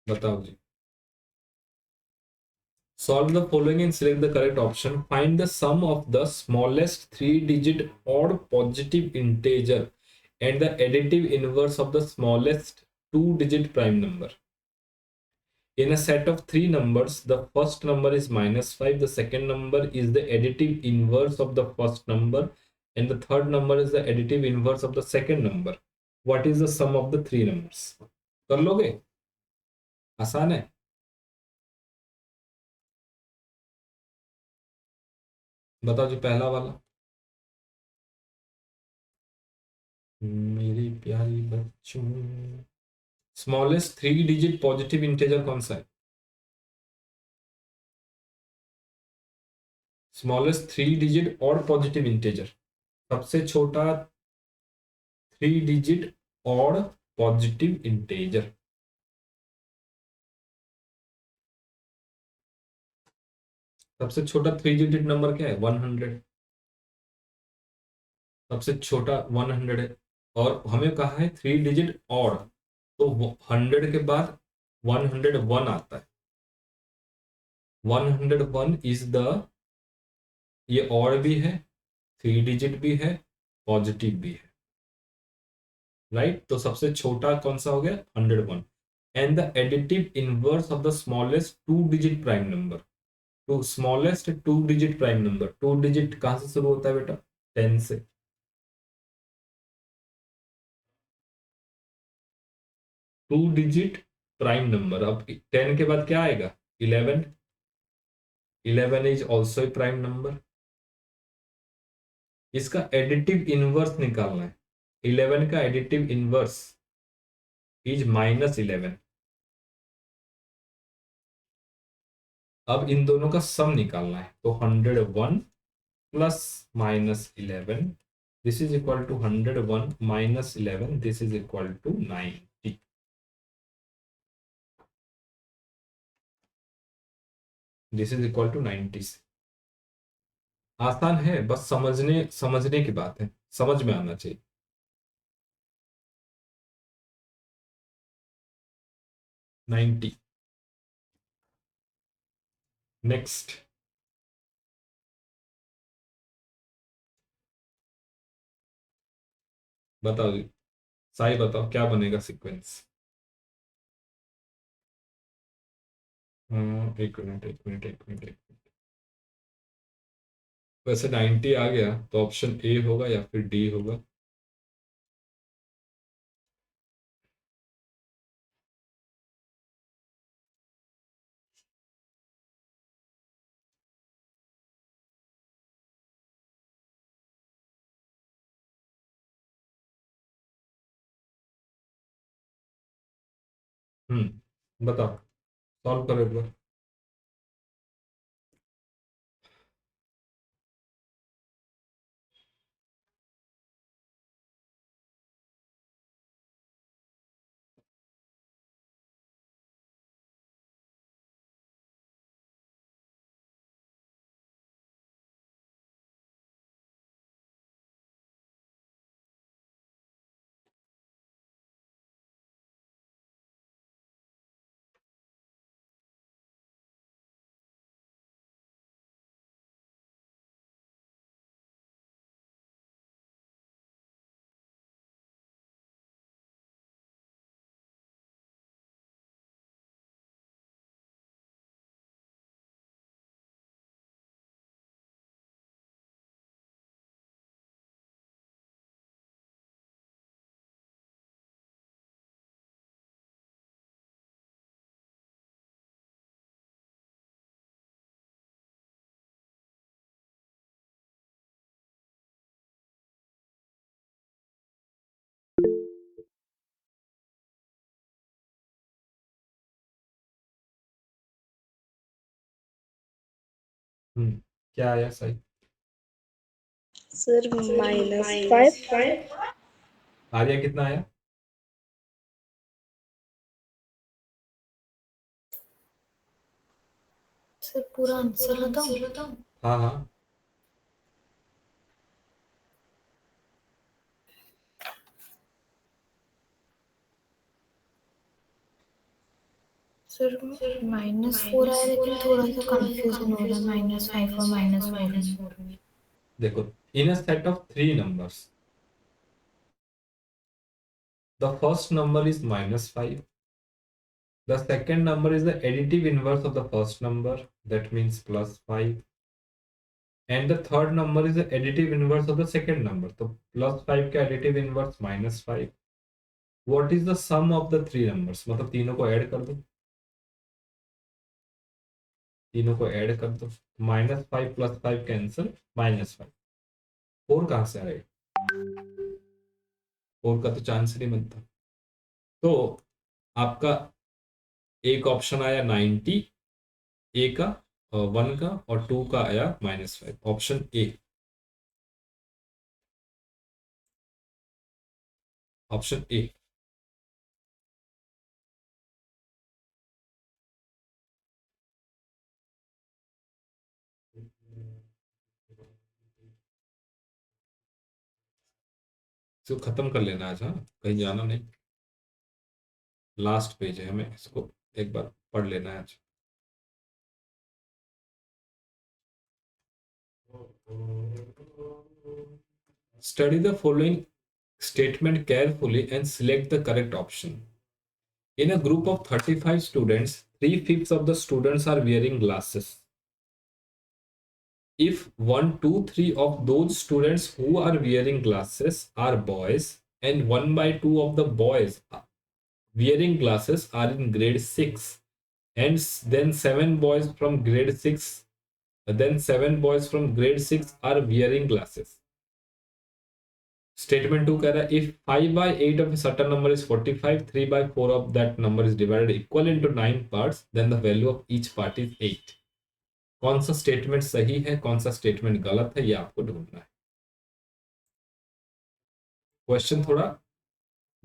बताओ जी। Solve the following and select the correct option. Find the sum of the smallest three-digit odd positive integer and the additive inverse of the smallest two-digit prime number. In a set of three numbers, the first number is -5, the second number is the additive inverse of the first number, and the third number is the additive inverse of the second number. What is the sum of the three numbers? कर लोगे? आसान है। बताओ जी पहला वाला। मेरी प्यारी बच्चों, smallest three digit positive integer कौन सा है? स्मॉलेस्ट थ्री डिजिट और पॉजिटिव इंटेजर, सबसे छोटा थ्री डिजिट और पॉजिटिव इंटेजर। सबसे छोटा थ्री डिजिट नंबर क्या है? 100। सबसे छोटा 100 है, और हमें कहा है थ्री डिजिट और, तो 100 के बाद 101 आता है। 101 इज द, ये और भी है, थ्री डिजिट भी है, पॉजिटिव भी है, राइट? तो सबसे छोटा कौन सा हो गया? 101। And the additive inverse of the smallest two digit prime number. तो smallest two digit prime number, two digit कहां से शुरू होता है बेटा? 10 से। टू डिजिट प्राइम नंबर, अब 10 के बाद क्या आएगा? 11। 11 is also a prime number. इसका एडिटिव इनवर्स निकालना है। 11 का एडिटिव इनवर्स इज -11। अब इन दोनों का सम निकालना है, तो 101 plus -11, this is equal to 101 -11, this is equal to 90। This is equal to 90। आसान है, बस समझने समझने की बात है, समझ में आना चाहिए। 90। नेक्स्ट। बताओ जी, साई बताओ क्या बनेगा सीक्वेंस? एक मिनट एक मिनट एक मिनट एक मिनट। वैसे 90 आ गया तो ऑप्शन ए होगा या फिर डी होगा? बताओ, सॉल्व करो एक बार। क्या आया सही? सर -5। आर्या कितना आया? सर पूरा आंसर बताऊं? हाँ हाँ। सर -4 आया, लेकिन थोड़ा सा कंफ्यूजन हो रहा है, -5 और -4 में। देखो, in a set of 3 numbers, the first number is -5, the second number is the additive inverse of the first number, that means +5, and the third number is the additive inverse of the second number, तो +5 का additive inverse -5. What is the sum of the 3 numbers? मतलब तीनों को add कर दो, तीनों को add कर दो, -5 + 5 कैंसिल, -5. 4 कहाँ से आएगा? 4 का तो चांस ही नहीं बनता. तो आपका एक ऑप्शन आया 90, ए का, 1 का, और 2 का आया -5. Option A, option A. इसको खत्म कर लेना आज, हाँ, कहीं जाना नहीं. लास्ट पेज है, हमें इसको एक बार पढ़ लेना है आज. Study the following statement carefully and select the correct option. In a group of 35 students, 3/5 of the students are wearing glasses. If 1, 2, 3 of those students who are wearing glasses are boys, and 1/2 of the boys wearing glasses are in grade 6, and then 7 boys from grade 6, then 7 boys from grade 6 are wearing glasses. Statement 2 कह रहा है, if 5/8 of a certain number is 45, 3/4 of that number is divided equal into 9 parts, then the value of each part is 8. कौन सा statement सही है, कौन सा statement गलत है, ये आपको ढूंढना है. क्वेश्चन थोड़ा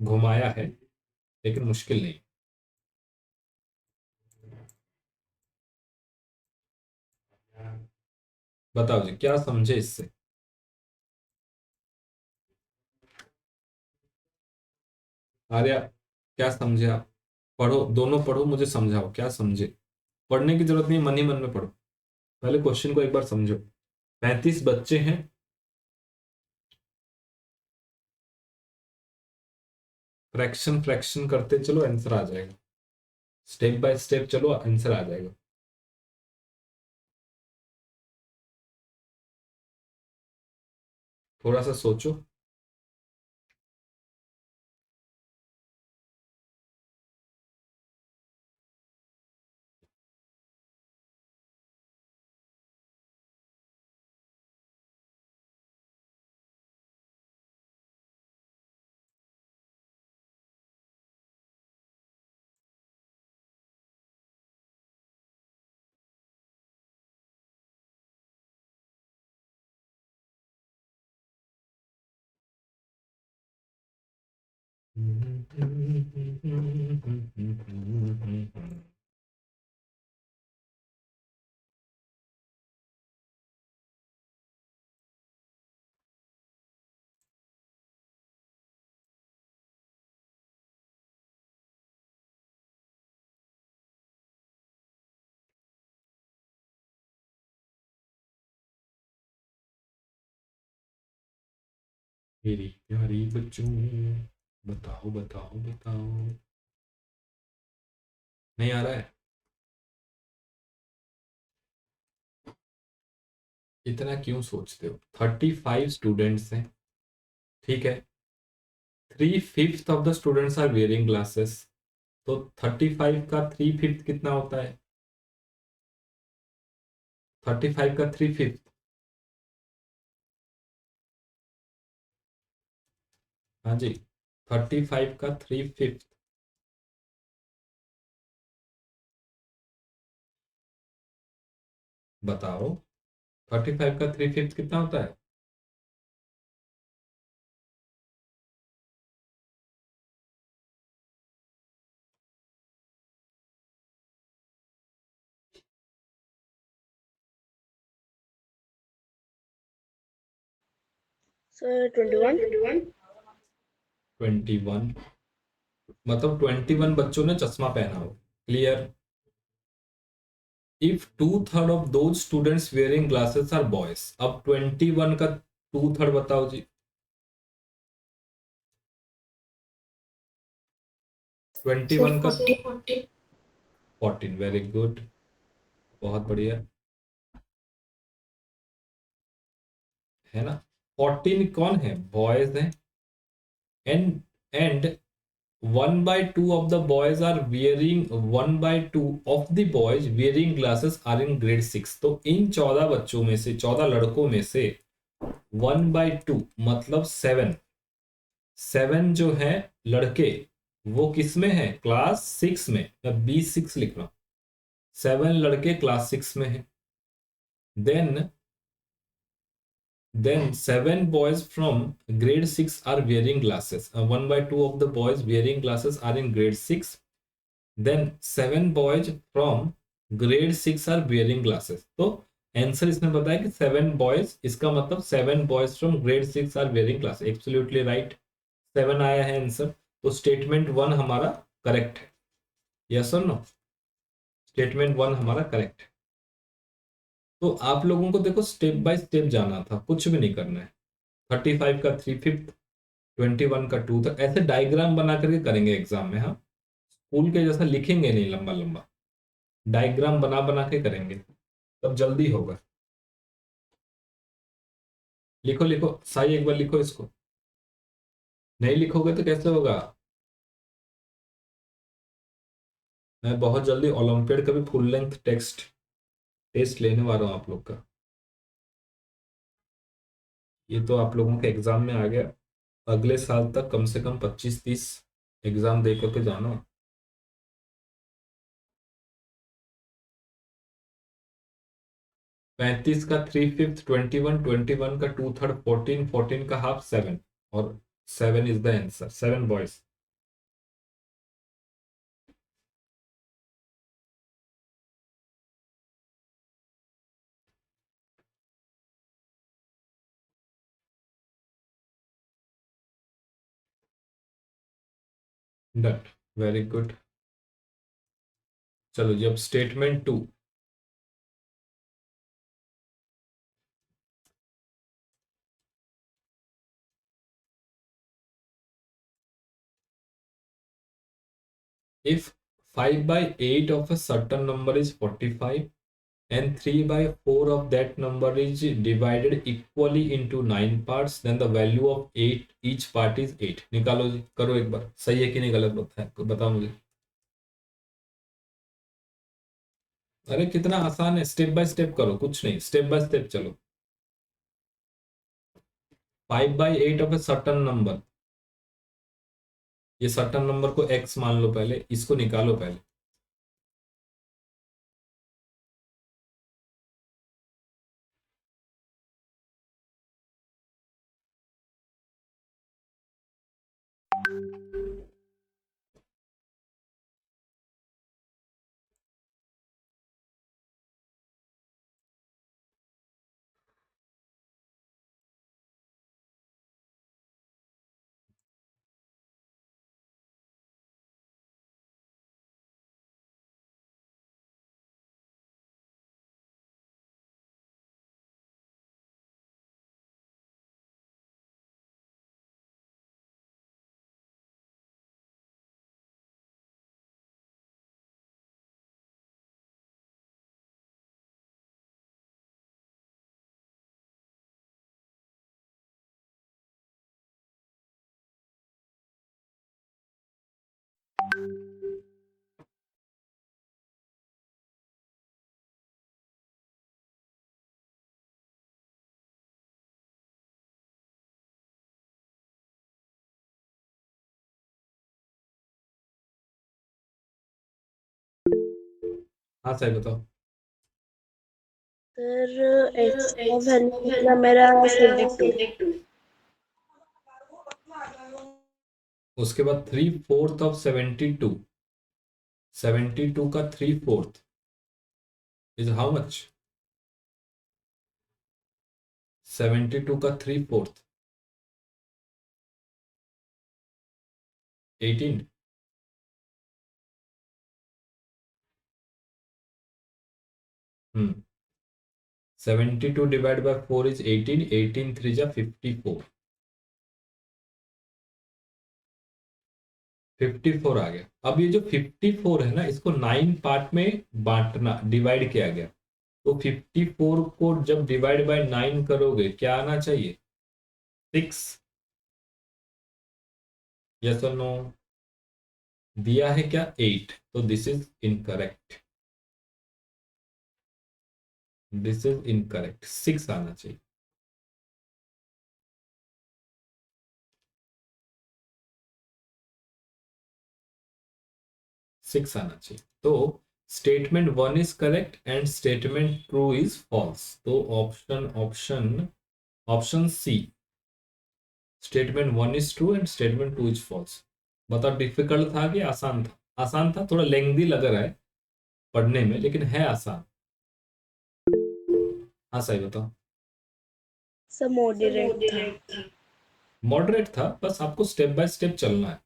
घुमाया है, लेकिन मुश्किल नहीं. बताओ जी, क्या समझे इससे? आर्या, क्या समझे आप? पढ़ो, दोनों पढ़ो, मुझे समझाओ क्या समझे. पढ़ने की जरूरत नहीं, मन ही मन में पढ़ो. पहले क्वेश्चन को एक बार समझो. 35 बच्चे हैं, फ्रैक्शन फ्रैक्शन करते चलो, आंसर आ जाएगा. स्टेप बाय स्टेप चलो, आंसर आ जाएगा. थोड़ा सा सोचो. मेरी प्यारी बच्चों, बताओ बताओ बताओ. नहीं आ रहा है? इतना क्यों सोचते हो? 35 स्टूडेंट्स हैं, ठीक है. 3/5 of the students are wearing glasses. तो 35 का 3/5 कितना होता है? 35 का 3/5, हाँ जी, 35 का 3/5. बताओ, 35 का 3/5 कितना होता है? सर 21। 21, मतलब 21 बच्चों ने चश्मा पहना हो. Clear? If 2/3 of those students wearing glasses are boys. अब 21 का 2/3 बताओ जी। 21 Sir, का 40. 14, वेरी गुड, बहुत बढ़िया, है ना। 14 कौन है, बॉयज हैं। And 1/2 of the boys are wearing 1/2 of the boys wearing glasses are in grade 6। तो इन 14 बच्चों में से, 14 लड़कों में से 1/2 मतलब 7, 7 जो है लड़के, वो किस में है, क्लास 6 में। या B6 लिख रहा हूं, 7 लड़के क्लास 6 में है। Then 7 boys from grade 6 are wearing glasses. 1/2 of the boys wearing glasses are in grade 6. Then 7 boys from grade 6 are wearing glasses. तो आंसर इसने बताया कि 7 boys, इसका मतलब 7 boys from grade 6 are wearing glasses। Absolutely right, 7 आया है answer. तो statement 1 हमारा करेक्ट है। यस और नो, स्टेटमेंट 1 हमारा करेक्ट है। तो आप लोगों को देखो स्टेप बाय स्टेप जाना था, कुछ भी नहीं करना है। 35 का 3/5, 21 का 2 था, ऐसे डायग्राम बना करके करेंगे एग्जाम में। हाँ, स्कूल के जैसा लिखेंगे नहीं लंबा लंबा, डायग्राम बना बना के करेंगे, तब जल्दी होगा। लिखो लिखो साई, एक बार लिखो इसको। नहीं लिखोगे तो कैसे होगा। मैं बहुत जल्दी ओलंपियड का भी फुल लेंथ टेस्ट लेने वाला हूँ आप लोग का। ये तो आप लोगों के एग्जाम में आ गया। अगले साल तक कम से कम 25-30 एग्जाम दे करके जाना। 35 का 3/5, 21, 21 का 2/3, 14, 14 का हाफ, 7, और 7 is the answer, 7 boys. Done, very good. चलो जी, अब statement 2। If 5/8 of a certain number is 45 and 3/4 of that number is divided equally into 9 parts, then the value of 8 each part is 8। निकालो जी, करो एक बार, सही है कि नहीं गलत बताओ मुझे। अरे कितना आसान है, स्टेप बाय स्टेप करो, कुछ नहीं, स्टेप बाय स्टेप चलो। 5/8 ऑफ ए सर्टन नंबर, ये सर्टन नंबर को x मान लो, पहले इसको निकालो पहले। हाँ सही बताओ। सर एक्स का वैल्यू निकला मेरा 72। उसके बाद 3/4 ऑफ 72, 72 का 3/4 इज हाउ मच। 72 का 3/4, 18। 72 डिवाइड बाय 4 इज 18, 18 3 जा 54, 54 आ गया। अब ये जो 54 है ना, इसको 9 पार्ट में बांटना, डिवाइड किया गया। तो 54 को जब डिवाइड बाय 9 करोगे क्या आना चाहिए? 6। यस और नो? दिया है क्या? 8। तो this is incorrect, this is incorrect, 6 आना चाहिए। सिक्स आना चाहिए। तो statement 1 is correct and statement 2 is false. तो option option option C, statement 1 is true and statement 2 is false. बताओ डिफिकल्ट था कि आसान था? आसान था, थोड़ा लेंथी लग रहा है पढ़ने में, लेकिन है आसान। हाँ सही बताओ। सर मॉडरेट था। मॉडरेट था, बस आपको स्टेप बाय स्टेप चलना है।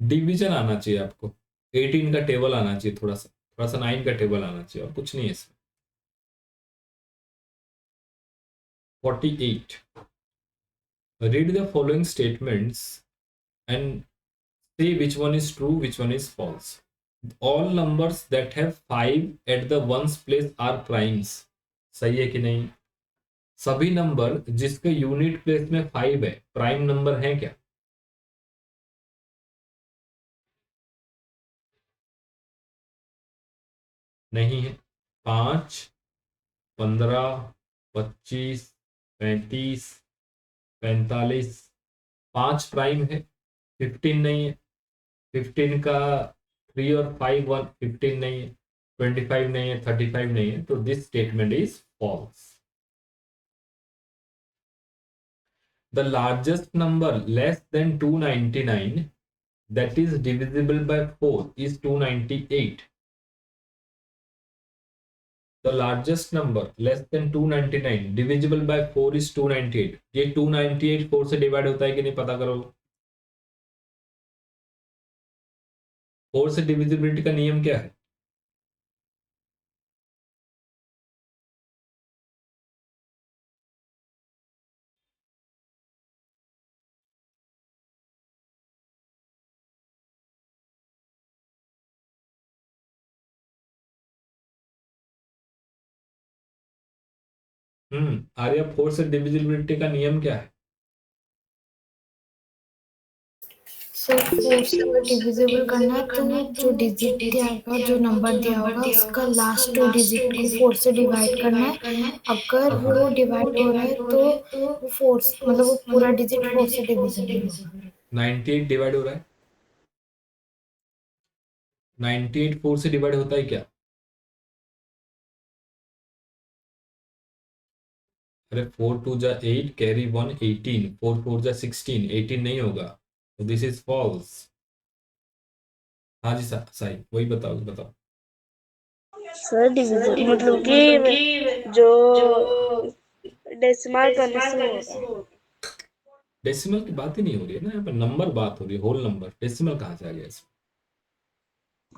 डिवीजन आना चाहिए आपको, 18 का टेबल आना चाहिए, थोड़ा सा 9 का टेबल आना चाहिए, और कुछ नहीं है इसमें। 48, read the following statements and say which one is true, which one is false. All numbers that have 5 at the ones place are primes. सही है कि नहीं? सभी नंबर जिसके यूनिट प्लेस में 5 है प्राइम नंबर है क्या? नहीं है। 5, 15, 25, 35, 45, 5 प्राइम है, 15 नहीं है। 15 का 3 और 5 1, 15 नहीं है। 25 नहीं है, 35 नहीं है, तो this statement is false. The largest number less than 299 that is divisible by 4 is 298. The largest number less than 299 divisible by 4 is 298. ये 298 4 से डिवाइड होता है कि नहीं पता करो। 4 से डिविजिबिलिटी का नियम क्या है? आर्या, 4 से डिविजिबिलिटी का नियम क्या है? सर 4 से अगर डिविजिबल करना है तो जो डिजिट दिया होगा, जो नंबर दिया होगा, उसका लास्ट 2 डिजिट को 4 से डिवाइड करना है। अगर वो डिवाइड हो रहा है तो वो 4 मतलब वो पूरा डिजिट 4 से डिविजिबल होगा। 98 डिवाइड हो रहा है। 98 4 से डिवाइड होता है क्या? अरे 4 2 जा 8, कैरी 1 18, 4 4 जा 16, 18 नहीं होगा, तो दिस इज फॉल्स। हाँ जी सही, वही बताओ बताओ। सर डिविजन मतलब कि जो डेसिमल करने से हो रहा है। डेसिमल की बात ही नहीं हो रही है ना, यहाँ पर नंबर बात हो रही है, होल नंबर। डेसिमल कहाँ से आ गया इसमें?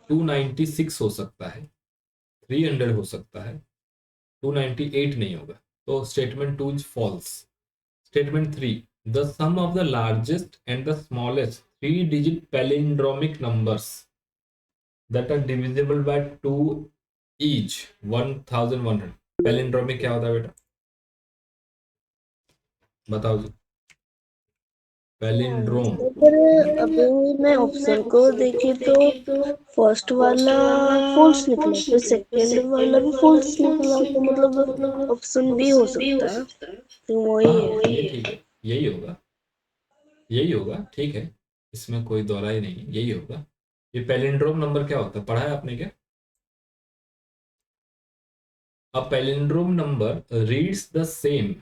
296 हो सकता है, 300 हो सकता है, 298 नहीं होगा। तो statement 2 is false. Statement 3, the sum of the largest and the smallest 3 digit palindromic numbers that are divisible by 2 each 1100। Palindromic क्या होता है बेटा? बताओ जी। पैलिंड्रोम। पर अभी मैं ऑप्शन को देखी तो फर्स्ट वाला फॉल्स निकला, फिर सेकंड वाला भी फॉल्स निकला, तो मतलब ऑप्शन बी हो सकता है, तो वही हाँ है। ये ठीक है, यही होगा, यही होगा, ठीक है, इसमें कोई दोहराई नहीं है, यही होगा। ये पैलिंड्रोम नंबर क्या होता है, पढ़ा है आपने क्या? अ palindrome number reads the same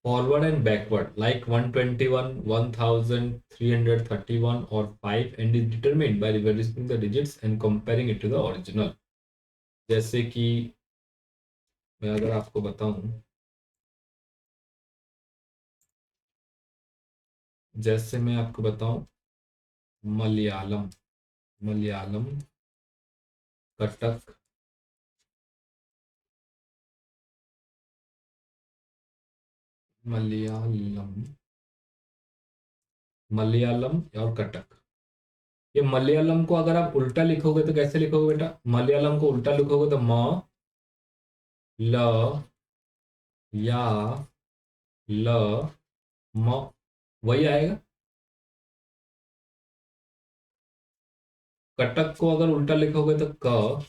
forward and backward like 121, 1331 or 5 and is determined by reversing the digits and comparing it to the original। जैसे कि मैं अगर आपको बताऊं, जैसे मैं आपको बताऊं, मलयालम, मलयालम, कटक, मलयालम, मलयालम और कटक। ये मलयालम को अगर आप उल्टा लिखोगे तो कैसे लिखोगे बेटा? मलयालम को उल्टा लिखोगे तो म ल या ल म, वही आएगा। कटक को अगर उल्टा लिखोगे तो क,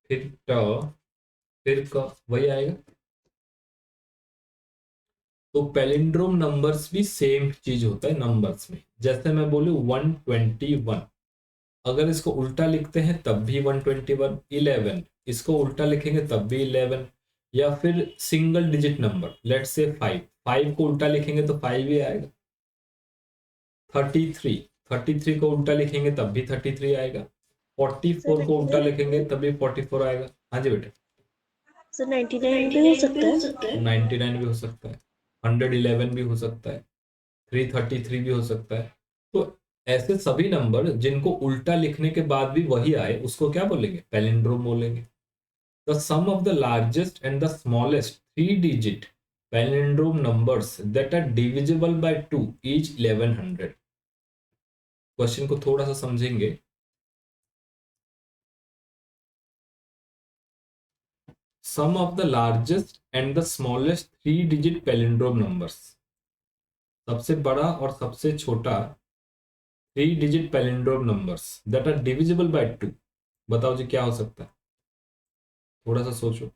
फिर ट, फिर क, वही आएगा। तो पैलिंड्रोम नंबर्स भी सेम चीज होता है नंबर्स में। जैसे मैं बोलूं 121, अगर इसको उल्टा लिखते हैं तब भी 121। 11, इसको उल्टा लिखेंगे तब भी 11। या फिर single digit number, let's say 5, 5 को उल्टा लिखेंगे तो 5 ही आएगा। 33, 33 को उल्टा लिखेंगे तब भी 33 आएगा। 44 को उल्टा लिखेंगे तब भी 44 आएगा। हाँ जी बेटा। सर 99 भी हो सकता है। 99 भी हो सकता है, 111 भी हो सकता है, 333 भी हो सकता है। तो ऐसे सभी नंबर जिनको उल्टा लिखने के बाद भी वही आए उसको क्या बोलेंगे? पैलिंड्रोम बोलेंगे। The sum of the largest and the smallest 3 digit palindrome numbers that are divisible by 2 each 1100। Question को थोड़ा सा समझेंगे। Sum of the largest and the smallest 3 digit palindrome numbers, सबसे बड़ा और सबसे छोटा 3 digit palindrome numbers that are divisible by 2। बताओ जी क्या हो सकता है? थोड़ा सा सोचो।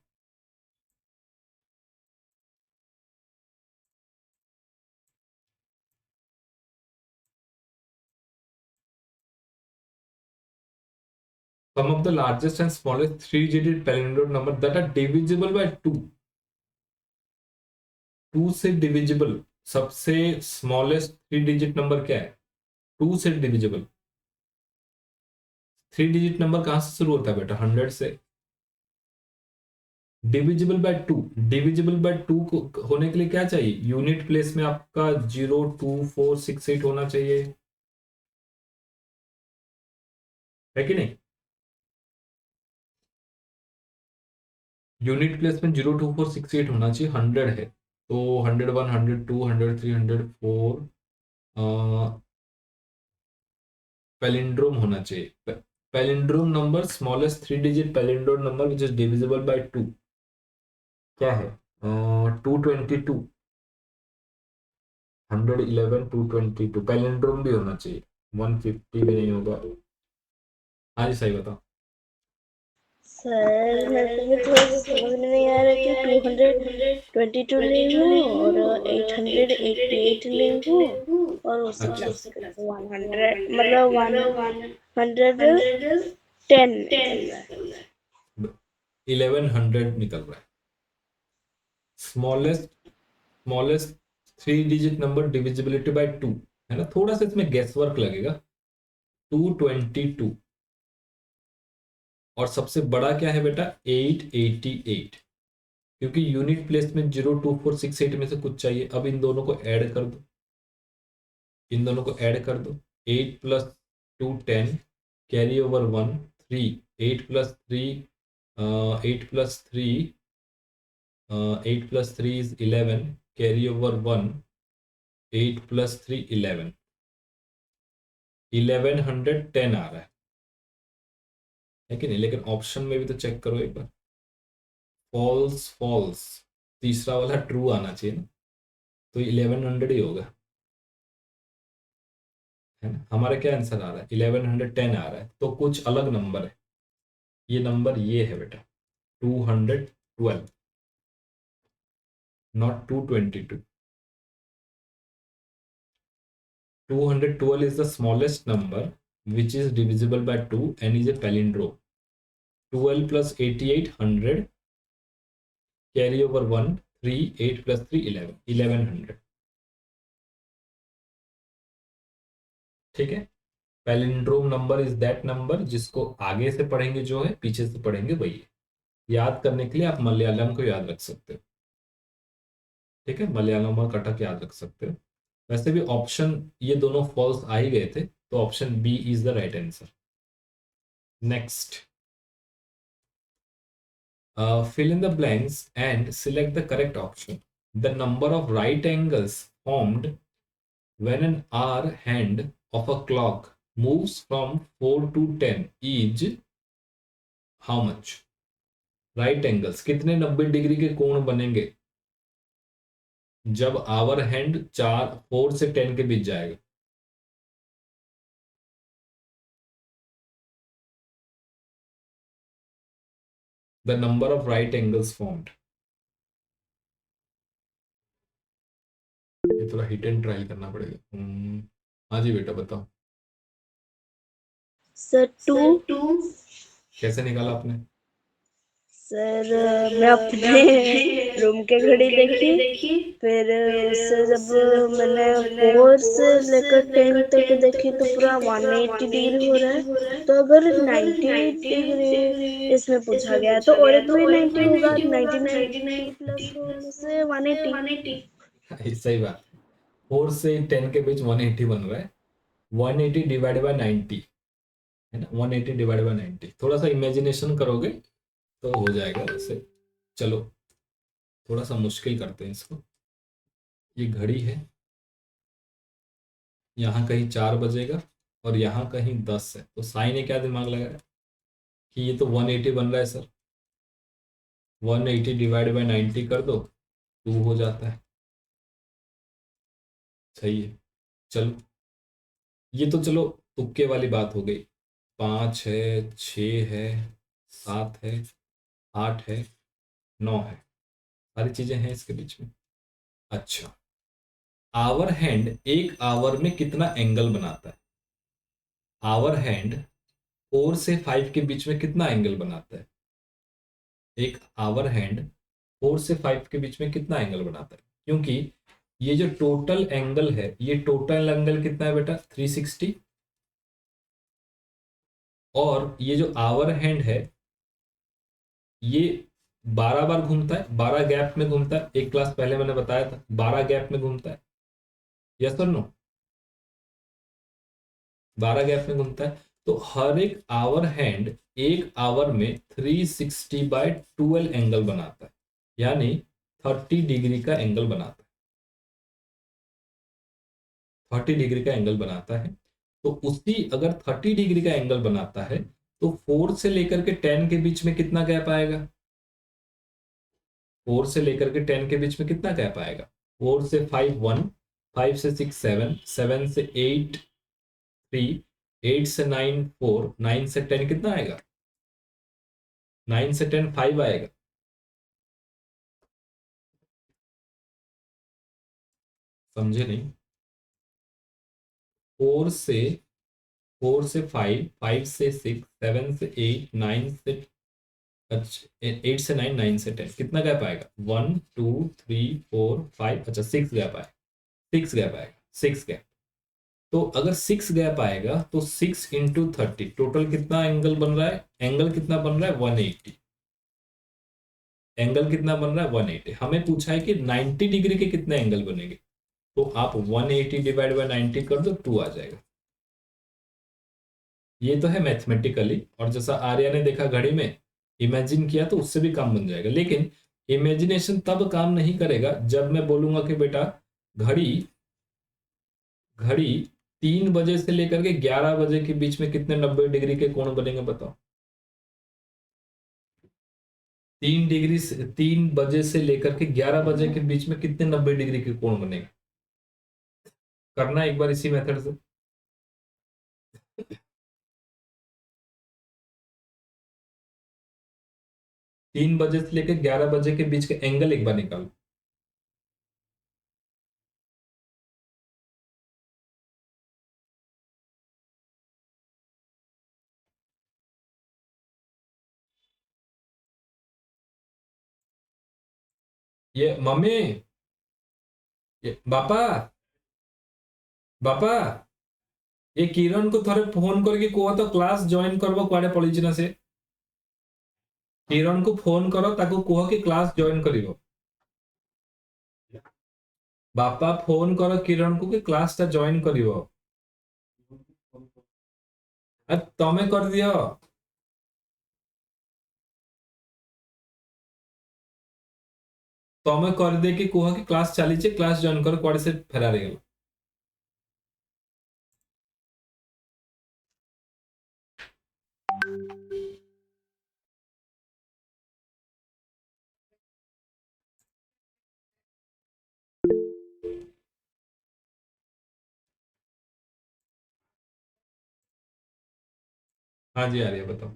Some of the largest and smallest 3 digit palindrome number that are divisible by 2। 2 से डिविजिबल सबसे स्मॉलेस्ट 3 digit नंबर क्या है? 2 से डिविजिबल 3 digit नंबर कहां से शुरू होता है बेटा? 100 से। डिविजिबल बाय 2, डिविजिबल बाय 2 को होने के लिए क्या चाहिए? यूनिट प्लेस में आपका 02468 होना चाहिए, है कि नहीं? यूनिट प्लेस में 02468 होना चाहिए। 100 है तो 101, 102, 103, 104 पैलिंड्रोम होना चाहिए। Palindrome number, smallest 3 digit palindrome number which is divisible by 2 क्या है? 222, 111, 222। पैलिंड्रोम भी होना चाहिए, 150 भी नहीं होगा। हाँ जी सही बताओ। सर मेरे को भी थोड़ा सा समझ में नहीं आ रहा कि 222 ले लूं और 888 ले लूं और उसी अच्छा, प्लस कर 100, मतलब 110 निकल रहा है। 1100 निकल रहा है। Smallest, smallest 3 digit number divisibility bye 2 है ना। थोड़ा सा इसमें गेस वर्क लगेगा। 222 और सबसे बड़ा क्या है बेटा? 888, क्योंकि यूनिट प्लेस में 02468 में से कुछ चाहिए। अब इन दोनों को ऐड कर दो, इन दोनों को ऐड कर दो। 8 + 2 10, carry over 1 3, 8 + 3 8 + 3 8 + 3 is 11, carry over 1, 8 + 3 11, 1110 आ रहा है कि नहीं? लेकिन ऑप्शन में भी तो चेक करो एक बार। फॉल्स, फॉल्स, तीसरा वाला ट्रू आना चाहिए ना, तो 1100 ही होगा, है ना। हमारा क्या आंसर आ रहा है? 1110 आ रहा है, तो कुछ अलग नंबर है। ये नंबर ये है बेटा, 212, not 222। 212 is the smallest number which is divisible by 2 and is a palindrome। 12 plus 88 100, carry over 1 3, 8 plus 3 11, 1100। ठीक है। Palindrome number is that number जिसको आगे से पढ़ेंगे जो है, पीछे से पढ़ेंगे वही है। याद करने के लिए आप मलयालम को याद रख सकते हो। ठीक है, मलयालम और कटक याद रख सकते हो। वैसे भी ऑप्शन ये दोनों फॉल्स आ ही गए थे, तो option B is the right answer. Next, fill in the blanks and select the correct option। The number of right angles formed when an hour hand of a clock moves from 4 to 10 is how much? Right angles कितने 90 degree के कोण बनेंगे जब our hand 4 से 10 के बीच जाएगा? The number of right angles formed. ये थोड़ा हिट एंड ट्रायल करना पड़ेगा। हाँ जी बेटा बताओ। सर 2। कैसे निकाला आपने? सर मैं अपने रूम के घड़ी देखी, फिर उससे जब मैंने 4 से लेकर 10 तक देखी तो पूरा 180 डिग्री हो रहा है। तो अगर 90 डिग्री इसमें पूछा गया है तो और एक भी 90 होगा, 90 प्लस होने से 180। सही बात। 4 से 10 के बीच 180 बन रहा है। 180 डिवाइड बाय 90 है ना, 180 डिवाइड बाय 90। थोड़ा सा इमेजिनेशन करोगे तो हो जाएगा वैसे। चलो थोड़ा सा मुश्किल करते हैं इसको। ये घड़ी है, यहाँ कहीं 4 बजेगा और यहाँ कहीं 10 है, तो साई ने क्या दिमाग लगाया कि ये तो 180 बन रहा है सर। 180 डिवाइड बाय 90 कर दो, 2 हो जाता है। सही है। चलो ये तो चलो तुक्के वाली बात हो गई। 5 है, 6 है, 7 है, 8 है, 9 है, सारी चीजें हैं इसके बीच में। अच्छा, आवर हैंड एक आवर में कितना एंगल बनाता है? आवर हैंड 4 से 5 के बीच में कितना एंगल बनाता है? एक आवर हैंड 4 से 5 के बीच में कितना एंगल बनाता है? क्योंकि ये जो टोटल एंगल है, ये टोटल एंगल कितना है बेटा? 360। और ये जो आवर हैंड है ये 12 बार घूमता है, 12 गैप में घूमता है। एक क्लास पहले मैंने बताया था 12 गैप में घूमता है। यस और नो? 12 गैप में घूमता है। तो हर एक आवर हैंड एक आवर में 360/12 एंगल बनाता है, यानी 30 डिग्री का एंगल बनाता है। 30 डिग्री का एंगल बनाता है। तो उसी अगर 30 डिग्री का एंगल बनाता है तो 4 से लेकर के 10 के बीच में कितना गैप आएगा? 4 से लेकर के 10 के बीच में कितना गैप आएगा? 4 से 5 1, 5 से 6 7, 7 से 8 3, 8 से 9 4, 9 से 10 कितना आएगा? 9 से 10 5 आएगा। समझे नहीं? 4 से 5, 5 से 6, 7 से 8, 9 से, अच्छा 8 से 9, 9 से 10 कितना गैप आएगा? 1 2 3 4 5, अच्छा 6 गैप आएगा। 6 गैप आएगा, 6 गैप। तो अगर 6 गैप आएगा तो 6 इंटू 30 टोटल कितना एंगल बन रहा है? एंगल कितना बन रहा है? 180। एंगल कितना बन रहा है? 180। हमें पूछा है कि 90 डिग्री के कितने एंगल बनेंगे, तो आप 180 डिवाइड बाय 90 कर दो, 2 आ जाएगा। ये तो है मैथमेटिकली, और जैसा आर्या ने देखा घड़ी में, इमेजिन किया तो उससे भी काम बन जाएगा। लेकिन इमेजिनेशन तब काम नहीं करेगा जब मैं बोलूंगा कि बेटा घड़ी घड़ी 3 बजे से लेकर के 11 बजे के बीच में कितने 90 डिग्री के कोण बनेंगे बताओ? 3 बजे से लेकर के 11 बजे के बीच में कितने 90 डिग्री के कोण बनेंगे? करना एक बार इसी मेथड से। 3 बजे से लेकर 11 बजे के बीच के एंगल एक बार निकालो। ये मम्मी, ये बापा, बापा, ये किरण को थोड़े फोन करके कुह तो क्लास जॉइन करबो कुआडे पळिछि ना से। किरण को फोन करो, ताको कुह कि क्लास जॉइन करिवो। बापा फोन करो किरण को कि क्लास ता जॉइन करिवो। तमे कर दियो। ତମେ କରିଦେଇକି କୁହ କି କ୍ଲାସ୍ ଚାଲିଛି, କ୍ଲାସ୍ ଜଏନ୍ କର, କୁଆଡେ ସେ ଫେରାର ହେଇଗଲା। हाँ जी आ रही है, बताओ।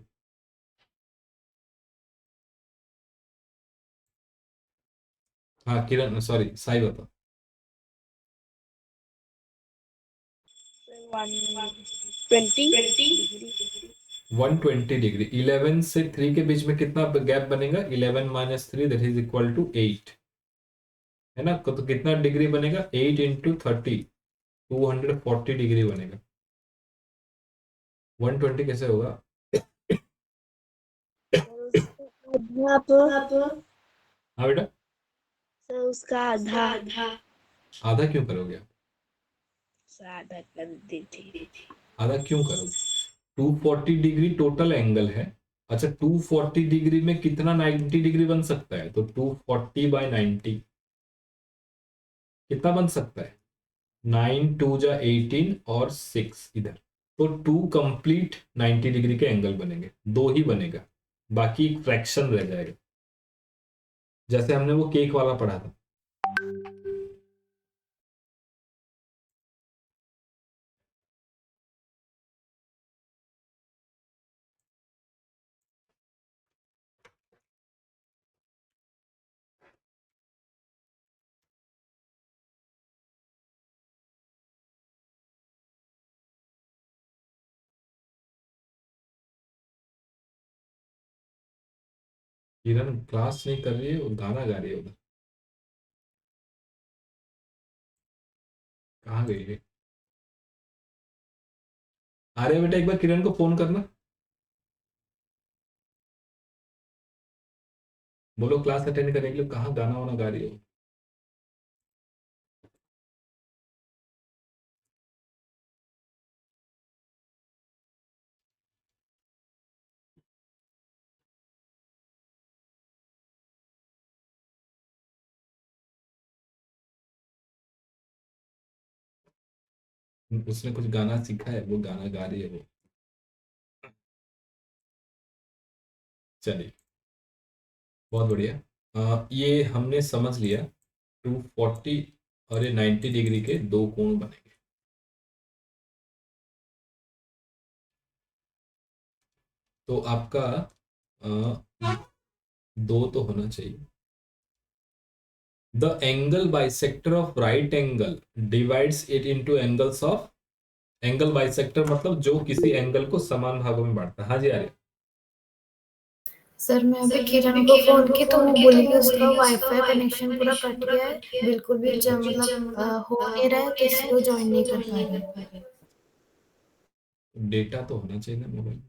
हाँ किरण, सॉरी साई बताओ। 120 डिग्री। 120 डिग्री। 11 से 3 के बीच में कितना गैप बनेगा? 11 minus 3 that is equal to 8, है ना? तो कितना डिग्री बनेगा? 8 इंटू 30, 240 डिग्री बनेगा। 120 कैसे होगा? आधा हाँ बेटा, सर उसका आधा आधा क्यों करोगे आप? आधा कर दीजिए। आधा क्यों करोगे? 240 डिग्री टोटल एंगल है। अच्छा, 240 डिग्री में कितना 90 डिग्री बन सकता है? तो 240 बाई 90 कितना बन सकता है? 9 2 जा 18 और 6 इधर, तो 2 कंप्लीट 90 डिग्री के एंगल बनेंगे। 2 ही बनेगा, बाकी एक फ्रैक्शन रह जाएगा, जैसे हमने वो केक वाला पढ़ा था। किरण क्लास नहीं कर रही है, वो गाना गा रही है उधर। कहाँ गई है? अरे बेटा एक बार किरण को फोन करना, बोलो क्लास अटेंड करने के लिए। कहाँ गाना वाना गा रही है? उसने कुछ गाना सीखा है, वो गाना गा रही है वो। चलिए, बहुत बढ़िया। ये हमने समझ लिया 240 और ये 90 डिग्री के दो कोण बनेंगे। तो आपका दो तो होना चाहिए। The angle bisector of right angle divides it into angles of. Angle bisector मतलब जो किसी एंगल को समान भागों में बांटता है। हाँ जी आ रही है। सर मैं अभी किरण को फोन की तो वो बोली कि उसका वाईफाई कनेक्शन पूरा कट गया है, बिल्कुल भी मतलब हो नहीं रहा है, तो इसलिए वो ज्वाइन नहीं कर पा रही है। डेटा तो होना चाहिए ना मोबाइल।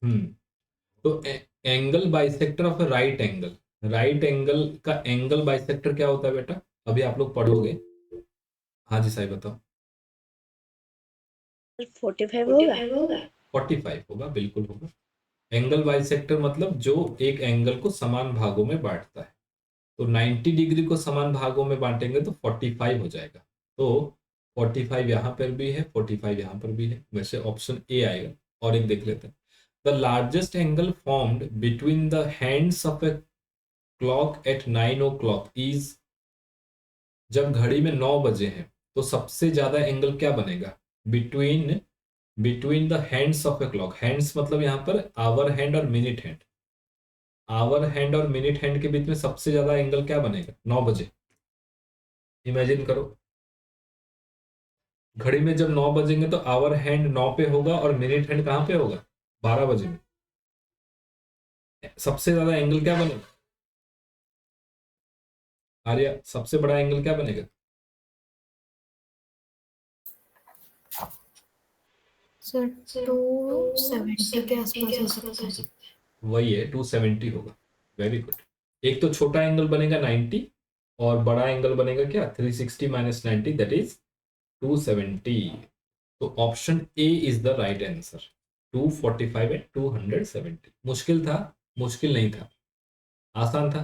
हम्म। तो angle bisector of right angle, right angle का एंगल बाइसेक्टर क्या होता है बेटा? अभी आप लोग पढ़ोगे। हाँ जी साई बताओ। 45 होगा। 45 होगा, बिल्कुल होगा। एंगल बाइसेक्टर मतलब जो एक एंगल को समान भागों में बांटता है। तो 90 डिग्री को समान भागों में बांटेंगे तो 45 हो जाएगा। तो 45 यहाँ पर भी है, 45 यहाँ पर भी है, वैसे ऑप्शन ए आएगा। और एक देख लेते हैं। The largest angle formed between the hands of a clock at 9 o'clock is. जब घड़ी में 9 बजे हैं तो सबसे ज्यादा एंगल क्या बनेगा? Between between the hands of a clock. Hands मतलब यहाँ पर आवर हैंड और मिनट हैंड। आवर हैंड और मिनट हैंड के बीच में सबसे ज्यादा एंगल क्या बनेगा? 9 बजे। इमेजिन करो, घड़ी में जब 9 बजेंगे तो आवर हैंड 9 पे होगा और मिनट हैंड कहाँ पे होगा? 12 बजे में। सबसे ज्यादा एंगल क्या बनेगा? आर्या, सबसे बड़ा एंगल क्या बनेगा? सर 270 के आसपास हो सकता है। वही है, 270 होगा। Very good. एक तो छोटा एंगल बनेगा 90 और बड़ा एंगल बनेगा क्या? 360 माइनस 90 दैट इज 270। तो option A is the right answer. 245 and 270। मुश्किल था? मुश्किल नहीं था। आसान था,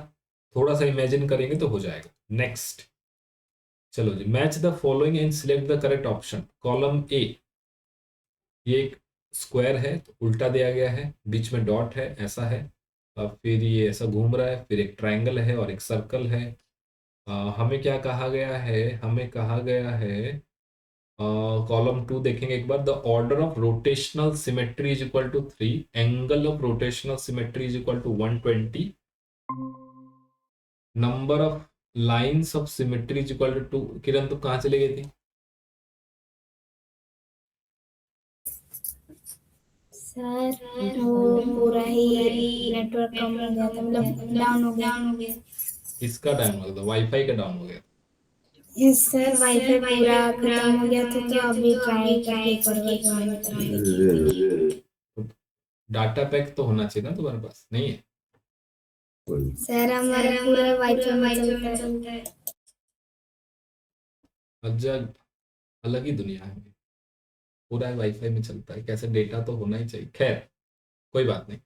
थोड़ा सा इमेजिन करेंगे तो हो जाएगा। नेक्स्ट, चलो जी, match the following and select the correct option. Column A, ये एक स्क्वायर है तो उल्टा दिया गया है, बीच में डॉट है, ऐसा है। अब फिर ये ऐसा घूम रहा है, फिर एक ट्रायंगल है और एक सर्कल है। हमें क्या कहा गया है, हमें कहा गया है कॉलम टू देखेंगे एक बार। The order of rotational symmetry is equal to 3, angle of rotational symmetry is equal to 120, number of lines of symmetry is equal to 2। Kiran तो कहाँ चली गई थी? सर वो पूरा ही नेटवर्क कम हो गया था, मतलब डाउन हो गया। इसका डाउन हो गया था, वाईफाई का डाउन हो गया। यस सर, वाईफाई पूरा खत्म हो गया था, तो अभी ट्राई करके एक बार ज्वाइन करके। डाटा पैक तो होना चाहिए ना तुम्हारे पास, नहीं है? सर हमारा पूरा वाईफाई में चलता है। अजब, अलग ही दुनिया है, पूरा वाईफाई में चलता है, कैसे? डेटा तो होना ही चाहिए। खैर, कोई बात नहीं।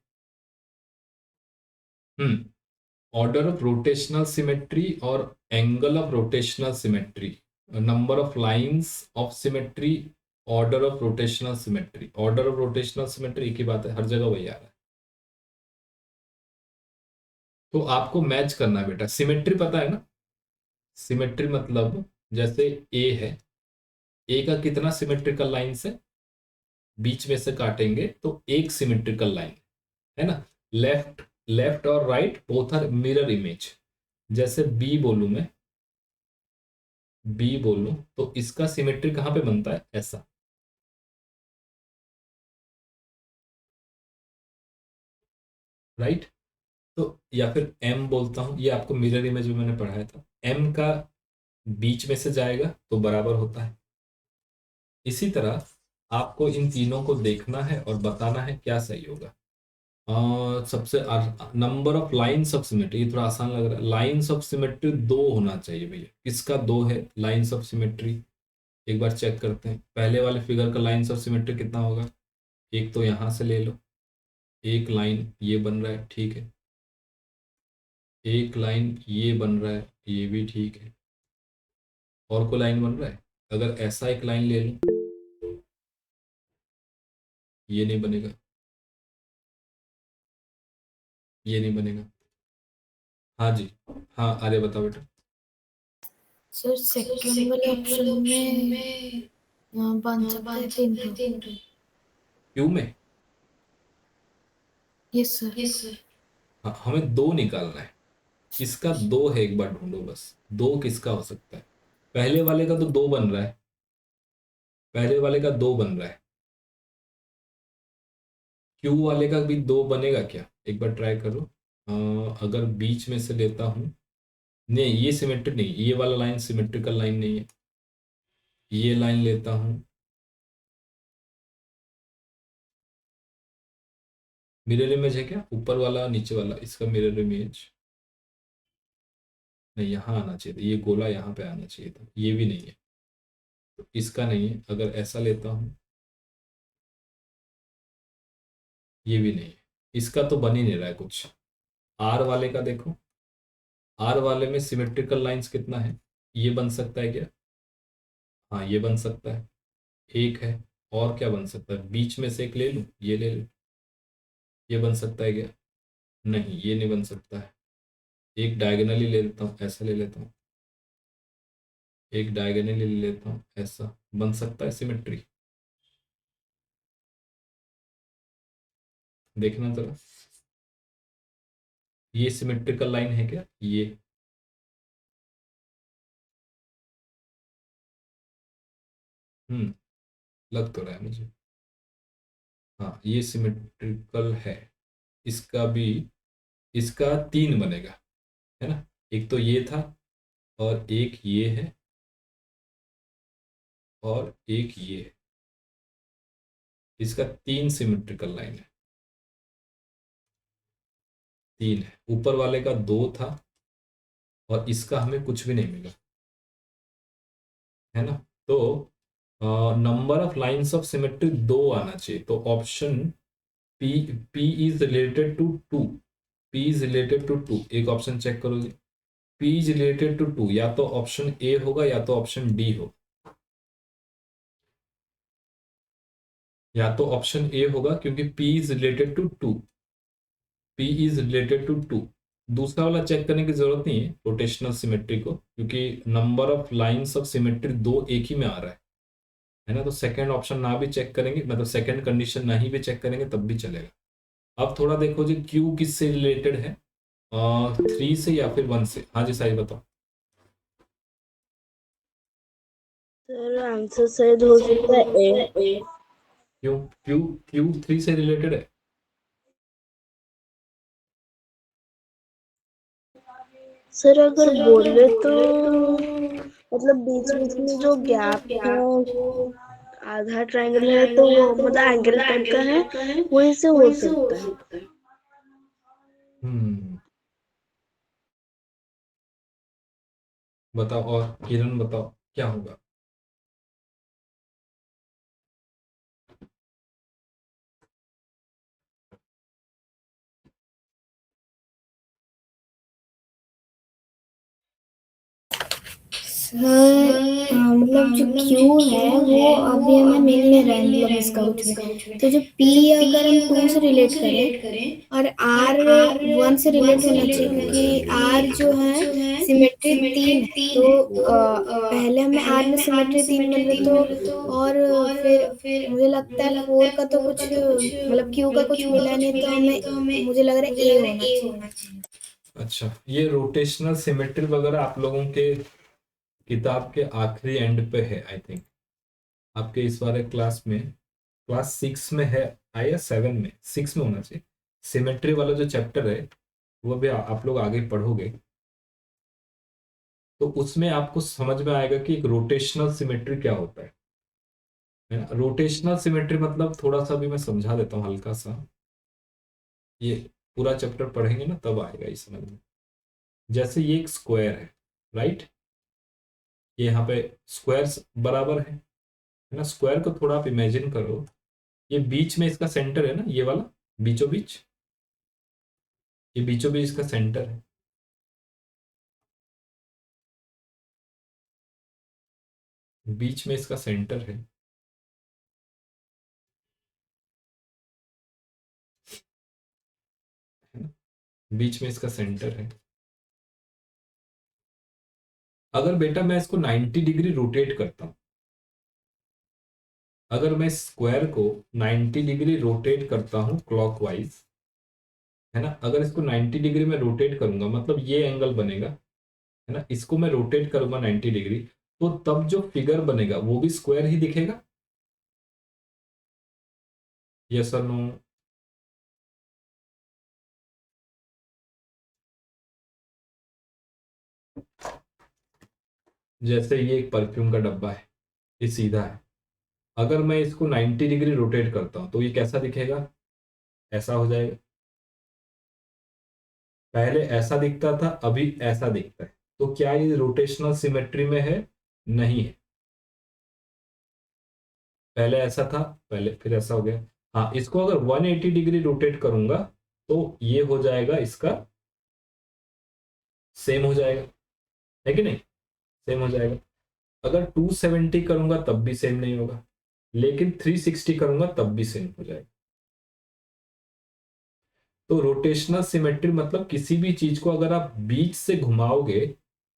ऑर्डर ऑफ रोटेशनल सिमेट्री और angle of rotational symmetry, number of lines of symmetry, order of rotational symmetry. Order of rotational symmetry एक ही बात है, हर जगह वही आ रहा है। तो आपको मैच करना है बेटा। सिमेट्री पता है ना? सिमेट्री मतलब जैसे ए है, ए का कितना सिमेट्रिकल लाइंस है? बीच में से काटेंगे तो एक सिमेट्रिकल लाइन है ना। लेफ्ट लेफ्ट और right both are mirror image. जैसे बी बोलूं मैं, बी बोलूं तो इसका सिमेट्री कहां पे बनता है? ऐसा, राइट। तो या फिर एम बोलता हूं, ये आपको मिरर इमेज में मैंने पढ़ाया था। एम का बीच में से जाएगा तो बराबर होता है। इसी तरह आपको इन तीनों को देखना है और बताना है क्या सही होगा। सबसे number of lines of symmetry, ये थोड़ा आसान लग रहा है। लाइंस ऑफ सिमेट्री दो होना चाहिए भैया। किसका दो है लाइंस ऑफ सिमेट्री? एक बार चेक करते हैं। पहले वाले फिगर का लाइंस ऑफ सिमेट्री कितना होगा? एक तो यहां से ले लो, एक लाइन ये बन रहा है, ठीक है। एक लाइन ये बन रहा है, ये भी ठीक है। और कोई लाइन बन रहा है? अगर ऐसा एक लाइन ले लूं, ये नहीं बनेगा, ये नहीं बनेगा। हाँ जी, हाँ आर्य बताओ बेटा। सर सेकंड वाले ऑप्शन में बन सकता है 3 तो। क्यू में? Yes sir. हाँ, हमें दो निकालना है। किसका दो है एक बार ढूंढो बस। दो किसका हो सकता है? पहले वाले का तो दो बन रहा है, पहले वाले का दो बन रहा है। क्यू वाले का भी दो बनेगा क्या? एक बार ट्राई करो। अगर बीच में से लेता हूं, नहीं ये सिमेट्रिक नहीं, ये वाला लाइन सिमेट्रिकल लाइन नहीं है। ये लाइन लेता हूं, मिरर इमेज है क्या? ऊपर वाला नीचे वाला, इसका मिरर इमेज नहीं, यहाँ आना चाहिए था, ये गोला यहाँ पे आना चाहिए था। ये भी नहीं है, तो इसका नहीं है। अगर ऐसा लेता हूँ, ये भी नहीं है। इसका तो बन ही नहीं रहा है कुछ। आर वाले का देखो, आर वाले में सिमेट्रिकल लाइंस कितना है? ये बन सकता है क्या? हाँ ये बन सकता है, एक है। और क्या बन सकता है? बीच में से एक ले लूँ, ये ले लूँ, ये बन सकता है क्या? नहीं ये नहीं बन सकता है। एक डायगोनली ले लेता हूँ, ऐसा ले लेता हूँ, एक डायगोनली ले लेता हूँ, ऐसा बन सकता है सिमेट्री? देखना जरा, ये सिमेट्रिकल लाइन है क्या? ये लग तो रहा है मुझे। हाँ ये सिमेट्रिकल है। इसका भी, इसका तीन बनेगा, है ना। एक तो ये था, और एक ये है, और एक ये है। इसका तीन सिमेट्रिकल लाइन है, तीन है। ऊपर वाले का दो था, और इसका हमें कुछ भी नहीं मिला, है ना। तो number of lines of symmetry दो आना चाहिए। तो option P, P is related to two. P is related to 2, एक ऑप्शन चेक करो जी। P इज रिलेटेड टू 2, या तो ऑप्शन ए होगा या तो ऑप्शन डी होगा, या तो ऑप्शन ए होगा क्योंकि P is related to 2, P is related to 2। दूसरा वाला चेक करने की जरूरत नहीं है रोटेशनल सिमेट्री को, क्योंकि number of lines of symmetry 2 एक ही में आ रहा है ना। तो सेकंड ऑप्शन ना भी चेक करेंगे, मतलब सेकंड कंडीशन नहीं भी चेक करेंगे तब भी चलेगा। अब थोड़ा देखो जी, क्यू किससे रिलेटेड है, 3 से या फिर 1 से? हाँ जी साहिल बताओ। सर आंसर शायद हो सकता है ए। क्यों? क्यू क्यू 3 से रिलेटेड है? सर अगर बोले तो मतलब बीच बीच में जो गैप है, आधा ट्रायंगल है, तो वो मतलब एंगल टाइप का है, वहीं से हो सकता है। बताओ, और किरण बताओ क्या होगा। सर मतलब जो क्यू है वो अभी हमें मिल नहीं रहा है, मतलब इसका कुछ भी। तो जो पी अगर हम 2 से रिलेट करें और आर 1 से रिलेट होना चाहिए, क्योंकि आर जो है सिमेट्री 3 है। तो पहले हमें आर में सिमेट्री 3 मिल रही, तो और फिर मुझे लगता है 4 का तो कुछ मतलब क्यू का कुछ मिला नहीं, तो हमें मुझे लग रहा है ए होना चाहिए। अच्छा, ये रोटेशनल सिमेट्री वगैरह आप लोगों के किताब के आखिरी एंड पे है आई थिंक। आपके इस वाले क्लास में, क्लास 6 में है आया, 7 में, 6 में होना चाहिए। सिमेट्री वाला जो चैप्टर है वो भी आप लोग आगे पढ़ोगे, तो उसमें आपको समझ में आएगा कि एक रोटेशनल सिमेट्री क्या होता है ना। रोटेशनल सिमेट्री मतलब थोड़ा सा भी मैं समझा देता हूँ हल्का सा, ये पूरा चैप्टर पढ़ेंगे ना तब आएगा ये समझ में। जैसे ये एक स्क्वायर है, राइट, ये यहाँ पे स्क्वायर बराबर है ना। स्क्वायर को थोड़ा आप इमेजिन करो, ये बीच में इसका सेंटर है ना, ये वाला बीचों बीच, ये बीचों बीच इसका सेंटर है। बीच में इसका सेंटर है ना, बीच में इसका सेंटर है। अगर बेटा मैं इसको 90 डिग्री रोटेट करता हूं, अगर मैं स्क्वायर को 90 डिग्री रोटेट करता हूं क्लॉकवाइज, है ना, अगर इसको 90 डिग्री में रोटेट करूंगा मतलब ये एंगल बनेगा, है ना, इसको मैं रोटेट करूंगा 90 डिग्री, तो तब जो फिगर बनेगा वो भी स्क्वायर ही दिखेगा। यस और नो? जैसे ये एक परफ्यूम का डब्बा है, ये सीधा है, अगर मैं इसको 90 डिग्री रोटेट करता हूं तो ये कैसा दिखेगा? ऐसा हो जाएगा। पहले ऐसा दिखता था, अभी ऐसा दिखता है, तो क्या ये रोटेशनल सिमेट्री में है? नहीं है। पहले ऐसा था, पहले फिर ऐसा हो गया। हाँ, इसको अगर 180 डिग्री रोटेट करूंगा तो ये हो जाएगा, इसका सेम हो जाएगा, है कि नहीं? सेम हो जाएगा। अगर 270 करूंगा तब भी सेम नहीं होगा, लेकिन 360 करूंगा तब भी सेम हो जाएगा। तो रोटेशनल सिमेट्री मतलब किसी भी चीज को अगर आप बीच से घुमाओगे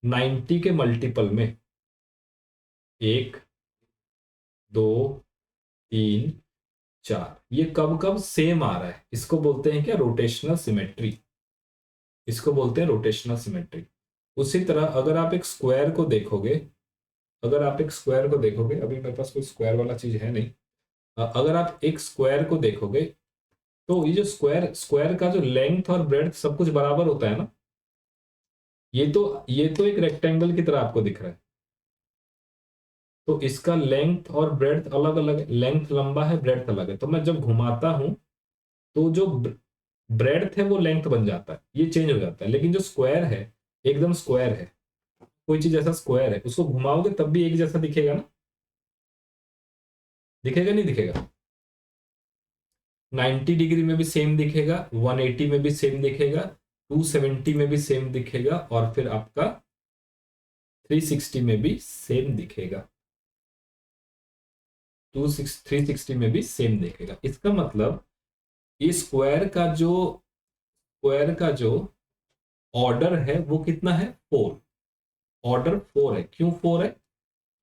90 के मल्टीपल में, 1 2 3 4, ये कब कब सेम आ रहा है, इसको बोलते हैं क्या? Rotational symmetry. इसको बोलते हैं रोटेशनल सिमेट्री। उसी तरह अगर आप एक स्क्वायर को देखोगे, अगर आप एक स्क्वायर को देखोगे, अभी मेरे पास कोई स्क्वायर वाला चीज है नहीं, अगर आप एक स्क्वायर को देखोगे तो ये जो स्क्वायर स्क्वायर का जो लेंथ और ब्रेड्थ सब कुछ बराबर होता है ना। ये तो एक रेक्टेंगल की तरह आपको दिख रहा है, तो इसका लेंथ और ब्रेड्थ अलग अलग है, लेंथ लंबा है, ब्रेड्थ अलग है, तो मैं जब घुमाता हूं तो जो ब्रेड्थ है वो लेंथ बन जाता है, ये चेंज हो जाता है। लेकिन जो स्क्वायर है एकदम स्क्वायर है, कोई चीज ऐसा स्क्वायर है, उसको घुमाओगे तब भी एक जैसा दिखेगा ना, दिखेगा नहीं दिखेगा? 90 डिग्री में भी सेम दिखेगा, 180 में भी सेम दिखेगा, 270 में भी सेम दिखेगा और फिर आपका 360 में भी सेम दिखेगा। 360 में भी सेम दिखेगा। इसका मतलब ये स्क्वायर का जो ऑर्डर है वो कितना है? 4। ऑर्डर 4 है। क्यों 4 है?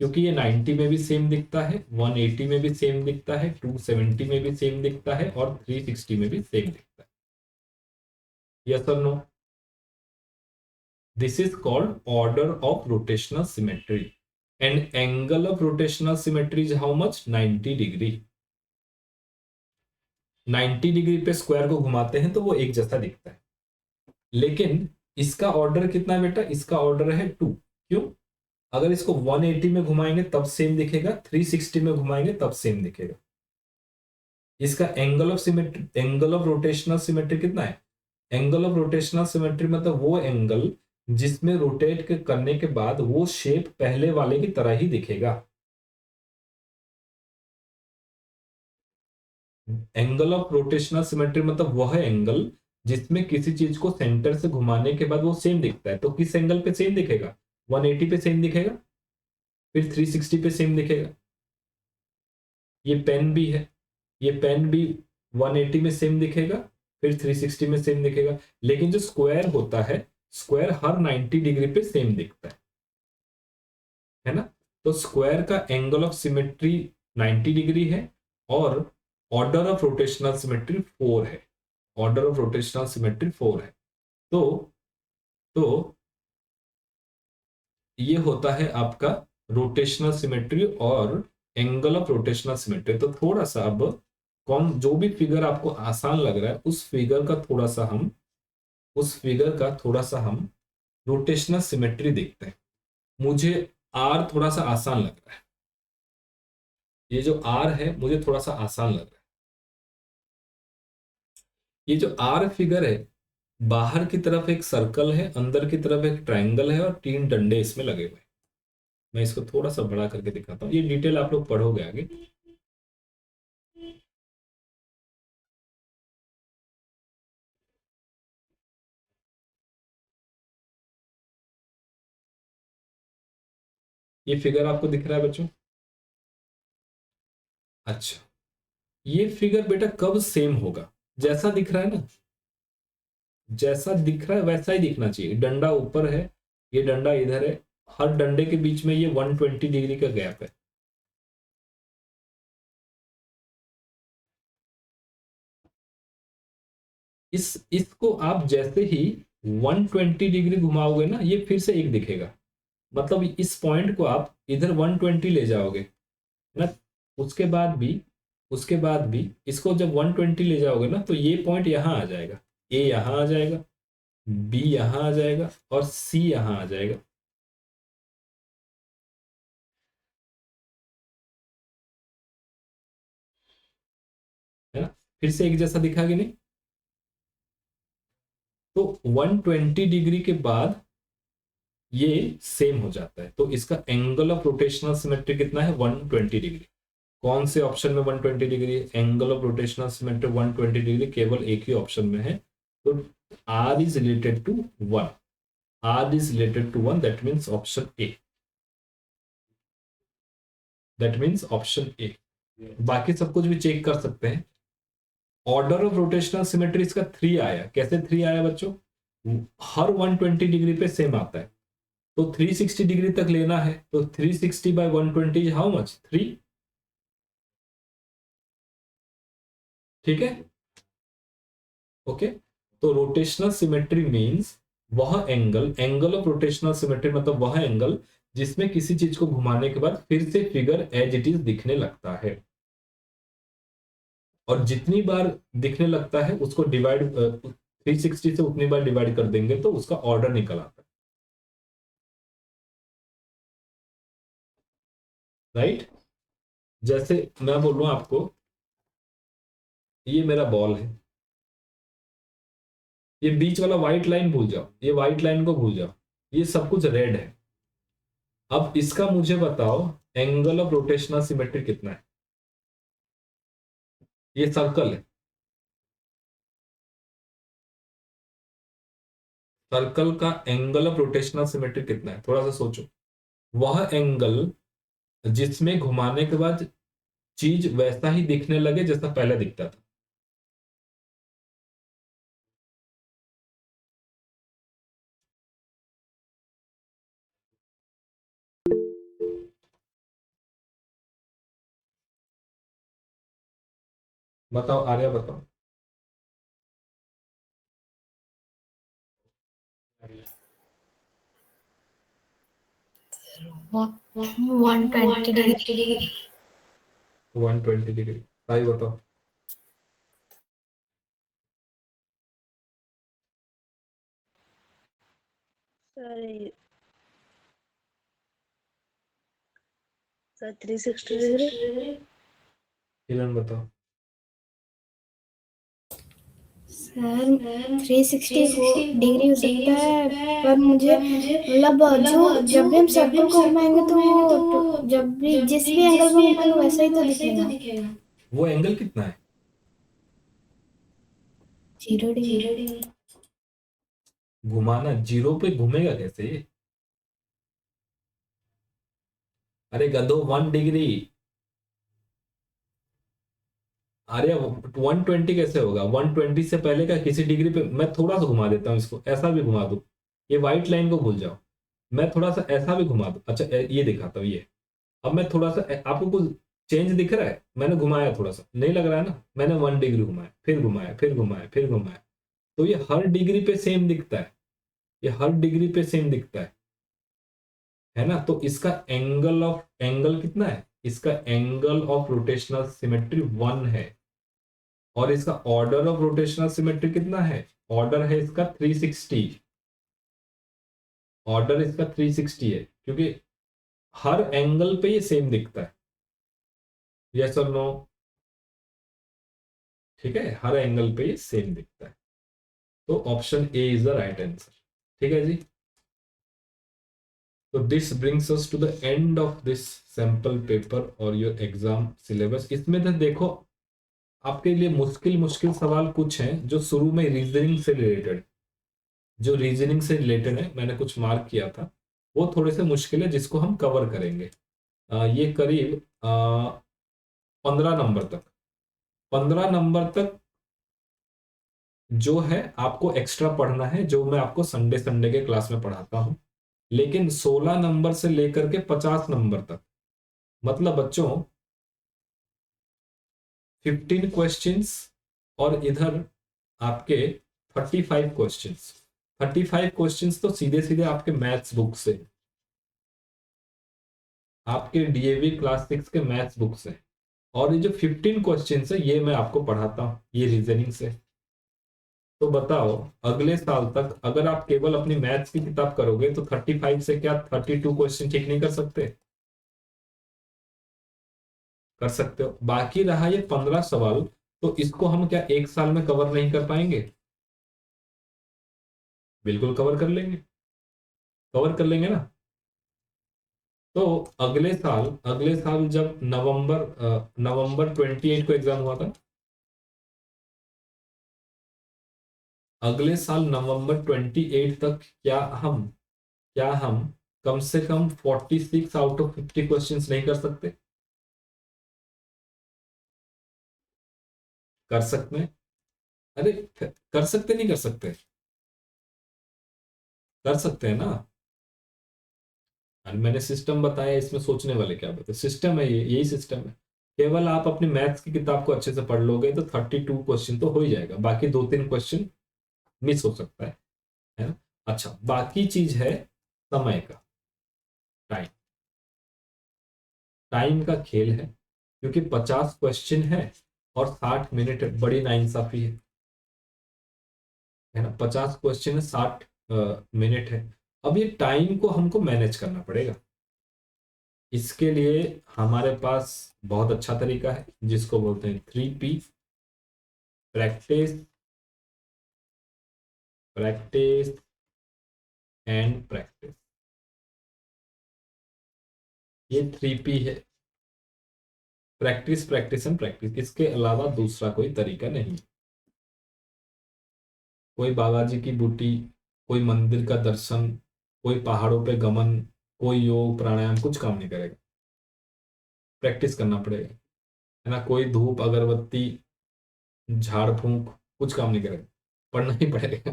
क्योंकि ये 90 में भी सेम दिखता है, 180 में भी सेम दिखता है, 270 में भी सेम दिखता है और 360 में भी सेम दिखता है। यस और no? This is called order of rotational symmetry and angle of rotational symmetry is how much? 90 degree. 90 degree पे स्क्वायर को घुमाते हैं तो वो एक जैसा दिखता है, लेकिन इसका ऑर्डर कितना है बेटा? इसका ऑर्डर है 2। क्यों? अगर इसको 180 में घुमाएंगे तब सेम दिखेगा, 360 में घुमाएंगे तब सेम दिखेगा। इसका एंगल ऑफ रोटेशनल सिमेट्री कितना है? एंगल ऑफ रोटेशनल सिमेट्री मतलब वो एंगल जिसमें रोटेट करने के बाद वो शेप पहले वाले की तरह ही दिखेगा। एंगल ऑफ रोटेशनल सिमेट्री मतलब वह एंगल जिसमें किसी चीज को सेंटर से घुमाने के बाद वो सेम दिखता है। तो किस एंगल पे सेम दिखेगा? 180 पे सेम दिखेगा, फिर 360 पे सेम दिखेगा। ये पेन भी है, ये पेन भी 180 में सेम दिखेगा, फिर 360 में सेम दिखेगा। लेकिन जो स्क्वायर होता है, स्क्वायर हर 90 डिग्री पे सेम दिखता है ना? तो स्क्वायर का एंगल ऑफ सिमेट्री 90 डिग्री है और ऑर्डर ऑफ रोटेशनल सिमेट्री 4 है। ऑर्डर ऑफ रोटेशनल सिमेट्री 4 है। तो ये होता है आपका रोटेशनल सिमेट्री और एंगल ऑफ रोटेशनल सिमेट्री। तो थोड़ा सा अब जो भी फिगर आपको आसान लग रहा है उस फिगर का थोड़ा सा हम रोटेशनल सिमेट्री देखते हैं। मुझे आर थोड़ा सा आसान लग रहा है, ये जो आर है मुझे थोड़ा सा आसान लग रहा है। ये जो आर फिगर है, बाहर की तरफ एक सर्कल है, अंदर की तरफ एक ट्रायंगल है और 3 डंडे इसमें लगे हुए हैं। मैं इसको थोड़ा सा बड़ा करके दिखाता हूँ, ये डिटेल आप लोग पढ़ोगे आगे। ये फिगर आपको दिख रहा है बच्चों? अच्छा, ये फिगर बेटा कब सेम होगा? जैसा दिख रहा है ना, जैसा दिख रहा है वैसा ही दिखना चाहिए। डंडा ऊपर है, ये डंडा इधर है, हर डंडे के बीच में ये 120 डिग्री का गैप है। इसको आप जैसे ही 120 डिग्री घुमाओगे ना, ये फिर से एक दिखेगा। मतलब इस पॉइंट को आप इधर 120 ले जाओगे ना, उसके बाद भी इसको जब 120 ले जाओगे ना, तो ये पॉइंट यहां आ जाएगा, ए यहां आ जाएगा, बी यहां आ जाएगा और सी यहां आ जाएगा। है ना? फिर से एक जैसा दिखा कि नहीं? तो 120 डिग्री के बाद ये सेम हो जाता है। तो इसका एंगल ऑफ रोटेशनल सिमेट्री कितना है? 120 डिग्री। कौन से ऑप्शन में 120 degree? Angle of rotational symmetry 120 degree केवल एक ही ऑप्शन में है। तो R is related to 1. R is related to 1, that means option A. That means option A. बाकी सब कुछ भी चेक कर सकते हैं। ऑर्डर ऑफ रोटेशनल सिमेट्री इसका 3 आया। कैसे 3 आया बच्चों? हर 120 डिग्री पे सेम आता है, तो 360 डिग्री तक लेना है, तो 360 बाय 120 हाउ मच? 3। ठीक है, ओके। तो रोटेशनल सिमेट्री मींस वह एंगल ऑफ रोटेशनल सिमेट्री मतलब वह एंगल जिसमें किसी चीज को घुमाने के बाद फिर से फिगर एज इट इज दिखने लगता है, और जितनी बार दिखने लगता है उसको डिवाइड 360 से उतनी बार डिवाइड कर देंगे तो उसका ऑर्डर निकल आता है। राइट? जैसे मैं बोल रहा हूं आपको, ये मेरा बॉल है, ये बीच वाला व्हाइट लाइन भूल जाओ, ये व्हाइट लाइन को भूल जाओ, ये सब कुछ रेड है। अब इसका मुझे बताओ एंगल ऑफ रोटेशनल सिमेट्री कितना है? ये सर्कल है, सर्कल का एंगल ऑफ रोटेशनल सिमेट्री कितना है, थोड़ा सा सोचो। वह एंगल जिसमें घुमाने के बाद चीज वैसा ही दिखने लगे जैसा पहले दिखता था। बताओ आर्या, बताओ। One twenty degree. 120 डिग्री, सही बताओ। Sir sir 360 degree. किरण बताओ। सर 360 डिग्री हो सकता है, पर मुझे मतलब जो जब भी हम सर्कल को घुमाएंगे तो वो जब भी जिस भी एंगल में घुमाएंगे वैसा ही तो दिखेगा। वो एंगल कितना है? 0 डिग्री। घुमाना जीरो पे घूमेगा कैसे? अरे गधो, 1 डिग्री। अरे 120 कैसे होगा? 120 से पहले का किसी डिग्री पे मैं थोड़ा सा घुमा देता हूँ, इसको ऐसा भी घुमा दूं। ये व्हाइट लाइन को भूल जाओ, मैं थोड़ा सा ऐसा भी घुमा दूं। अच्छा ये दिखाता हूँ, ये अब मैं थोड़ा सा, आपको कुछ चेंज दिख रहा है? मैंने घुमाया थोड़ा सा, नहीं लग रहा है ना? मैंने 1 डिग्री घुमाया, फिर घुमाया, फिर घुमाया, फिर घुमाया, तो ये हर डिग्री पे सेम दिखता है। ये हर डिग्री पे सेम दिखता है ना? तो इसका एंगल कितना है? इसका एंगल ऑफ रोटेशनल सिमेट्री 1 है। और इसका ऑर्डर ऑफ रोटेशनल सिमेट्री कितना है? ऑर्डर है इसका 360। ऑर्डर इसका 360 है, क्योंकि हर एंगल पे ये सेम दिखता है। यस और नो? ठीक है, हर एंगल पे ये सेम दिखता है। तो option A is the right answer. ठीक है जी। तो this brings us to the end of this sample paper और योर एग्जाम सिलेबस। इसमें तो देखो, आपके लिए मुश्किल मुश्किल सवाल कुछ हैं जो शुरू में रीजनिंग से रिलेटेड, जो रीजनिंग से रिलेटेड है, मैंने कुछ मार्क किया था, वो थोड़े से मुश्किल है जिसको हम कवर करेंगे। ये करीब 15 नंबर तक, 15 नंबर तक जो है आपको एक्स्ट्रा पढ़ना है, जो मैं आपको संडे संडे के क्लास में पढ़ाता हूँ। लेकिन 16 नंबर से लेकर के 50 नंबर तक, मतलब बच्चों 15 क्वेश्चंस, और इधर आपके 35 क्वेश्चंस। 35 क्वेश्चंस तो सीधे सीधे आपके मैथ्स बुक से, आपके डीएवी क्लास 6 के मैथ्स बुक से। और ये जो 15 क्वेश्चंस है ये मैं आपको पढ़ाता हूँ, ये रीजनिंग से। तो बताओ, अगले साल तक अगर आप केवल अपनी मैथ्स की किताब करोगे तो 35 से क्या 32 क्वेश्चन ठीक नहीं कर सकते? कर सकते हो। बाकी रहा ये 15 सवाल, तो इसको हम क्या एक साल में कवर नहीं कर पाएंगे? बिल्कुल कवर कर लेंगे, कवर कर लेंगे ना। तो अगले साल जब नवंबर 28 को एग्जाम हुआ था, अगले साल नवंबर 28 तक क्या हम कम से कम 46 आउट ऑफ 50 क्वेश्चंस नहीं कर सकते? कर सकते हैं। अरे कर सकते, नहीं कर सकते? कर सकते हैं ना। अरे मैंने सिस्टम बताया, इसमें सोचने वाले क्या बात है? सिस्टम है ये, यही सिस्टम है। केवल आप अपनी मैथ्स की किताब को अच्छे से पढ़ लोगे तो 32 क्वेश्चन तो हो ही जाएगा, बाकी 2-3 क्वेश्चन मिस हो सकता है ना? अच्छा, बाकी चीज है समय का, टाइम। टाइम का खेल है, क्योंकि 50 क्वेश्चन है और 60 मिनट है, बड़ी नाइंसाफी है ना? 50 क्वेश्चन है, 60 मिनट है। अब ये टाइम को हमको मैनेज करना पड़ेगा। इसके लिए हमारे पास बहुत अच्छा तरीका है जिसको बोलते हैं 3P: practice, practice and practice. ये 3P है, प्रैक्टिस, प्रैक्टिस एंड प्रैक्टिस। इसके अलावा दूसरा कोई तरीका नहीं। कोई बाबा जी की बूटी कोई मंदिर का दर्शन, कोई पहाड़ों पे गमन, कोई योग प्राणायाम कुछ काम नहीं करेगा। प्रैक्टिस करना पड़ेगा, है ना। कोई धूप अगरबत्ती झाड़ फूंक कुछ काम नहीं करेगा, पढ़ना ही पड़ेगा।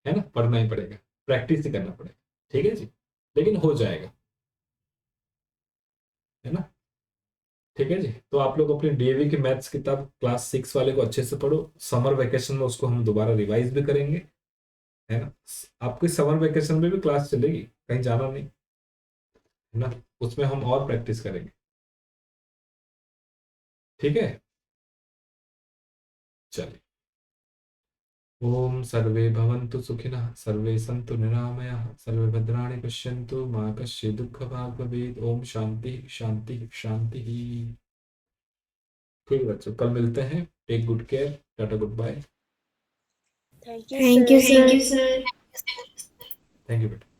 है ना, पढ़ना ही पड़ेगा, प्रैक्टिस ही करना पड़ेगा। ठीक है जी, लेकिन हो जाएगा, है ना। ठीक है जी, तो आप लोग अपनी डीएवी की मैथ्स किताब क्लास 6 वाले को अच्छे से पढ़ो। समर वेकेशन में उसको हम दोबारा रिवाइज भी करेंगे, है ना। आपकी समर वेकेशन में भी क्लास चलेगी, कहीं जाना नहीं, है ना। उसमें हम और प्रैक्टिस करेंगे, ठीक है। चलिए, ओम सर्वे भवन्तु सुखिनः, सर्वे सन्तु निरामयाः, सर्वे भद्राणि पश्यन्तु, मा कश्चित् दुःखभाग् भवेत्। ओम शांति शांति शांति। ठीक है बच्चों, कल मिलते हैं। Take good care, tata, goodbye. Thank you thank you sir. Sir. Thank you बेटा।